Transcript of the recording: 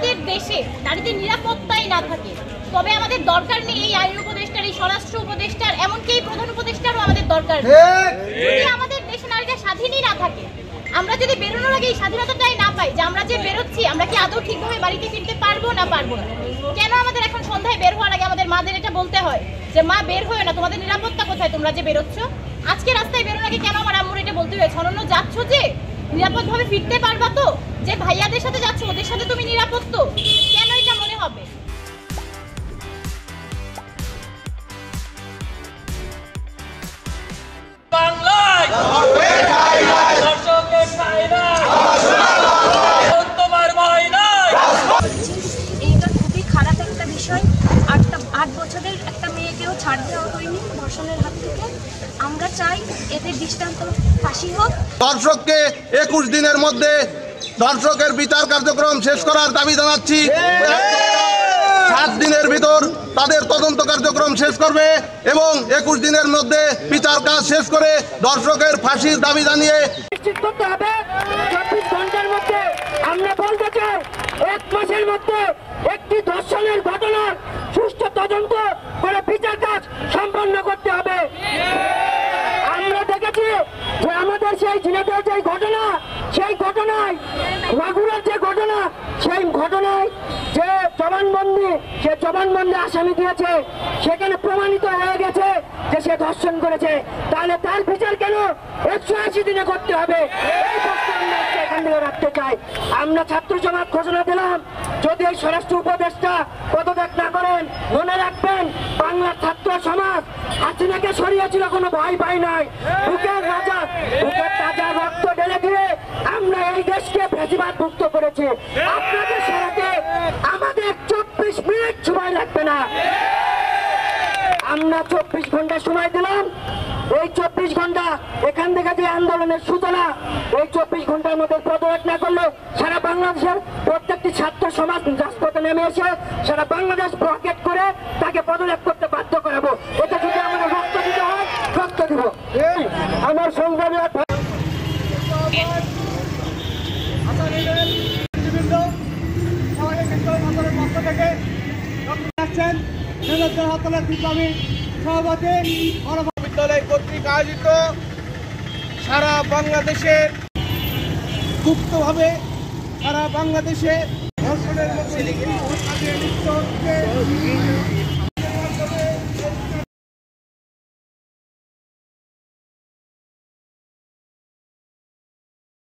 আমাদের দেশে নারীদের নিরাপত্তাই না থাকে, তবে আমাদের দরকার নেই এই আইন উপদেষ্টার, এই স্বরাষ্ট্র উপদেষ্টার, এমনকি এই প্রধান উপদেষ্টারও আমাদের দরকার নেই। যদি আমাদের দেশে নারীরা স্বাধীনই না থাকে, আমরা যদি বেরোনোর আগে এই স্বাধীনতাটাই না পাই যে আমরা যে বেরোচ্ছি আমরা কি আদৌ ঠিকভাবে বাড়িতে ফিরতে পারবো না পারবো না, কেন আমাদের এখন সন্ধ্যায় বের হওয়ার আগে আমাদের মাদের এটা বলতে হয় যে মা বের হয়ে না, তোমাদের নিরাপত্তা কোথায়, তোমরা যে বেরোচ্ছ? আজকে রাস্তায় বেরোনোর আগে কেন আমার আম্মুর এটা বলতে হয়েছে, অনন্য যাচ্ছ যে নিরাপদভাবে ফিরতে পারবা তো, যে ভাইয়াদের সাথে যাচ্ছ ওদের সাথে তুমি নিরাপদ তো, কেন এটা মনে হবে? এইটা খুবই খারাপ একটা বিষয়। 8 বছরের একটা মেয়েকেও ছাড় দেওয়া হয়নি ধর্ষণের হাত থেকে। আমরা চাই এদের দৃষ্টান্ত ফাঁসি হোক। ধর্ষককে 21 দিনের মধ্যে ধর্ষকের বিচার কার্যক্রম শেষ করার দাবি জানাচ্ছি। 7 দিনের ভিতর তাদের তদন্ত কার্যক্রম শেষ করবে এবং 21 দিনের মধ্যে বিচার কাজ শেষ করে ধর্ষকের ফাঁসির দাবি জানিয়ে নিশ্চিত করতে হবে 24 ঘন্টার মধ্যে। আমরা বলতে চাই 1 মাসের মধ্যে একটি ধর্ষণের ঘটনার সুষ্ঠু তদন্ত করে বিচার কাজ সম্পন্ন করতে হবে। আমরা দেখেছি যে আমাদের সেই ঝিনাইদহের যে ঘটনা, সেই ঘটনায় মাগুরার যে ঘটনা, সেই ঘটনায় যে জবানবন্দি আসামি দিয়েছে, সেখানে প্রমাণিত হয়ে গেছে যে সে ধর্ষণ করেছে। তাহলে তার বিচার কেন 180 দিনে করতে হবে? এই প্রশ্ন আমরা এখান থেকে রাখতে চাই। আমরা ছাত্র সমাজ ঘোষণা দিলাম, যদি এই স্বরাষ্ট্র উপদেষ্টা পদত্যাগ না করেন, মনে রাখবেন বাংলার ছাত্র সমাজ হাসিনাকে সরিয়েছিল কোনো ভয় পাই নাই। বুকের তাজা রক্ত ঢেলে দিয়ে আমরা এই দেশকে ফ্যাসিবাদ মুক্ত করেছি। আপনাদের সরাতে আমাদের 24 মিনিট সময় লাগবে না। আমরা 24 ঘন্টা সময় দিলাম। এই 24 ঘন্টা এখান থেকে যে আন্দোলনের সূচনা, এই 24 ঘন্টার মধ্যে পদত্যাগ না করলে সারা বাংলাদেশের প্রত্যেকটি ছাত্র সমাজ রাজপথে নেমে এসে সারা বাংলাদেশ ব্লকেট করে তাকে পদত্যাগ করতে বাধ্য করাবো। এটা যদি আমাদের রক্ত দিতে হয়, রক্ত দিব। আমার সংগ্রামী বিদ্যালয় কর্তৃক আয়োজিত সারা বাংলাদেশের গুপ্তভাবে সারা বাংলাদেশে ধর্ষণের মতো লিপ্ত হচ্ছে।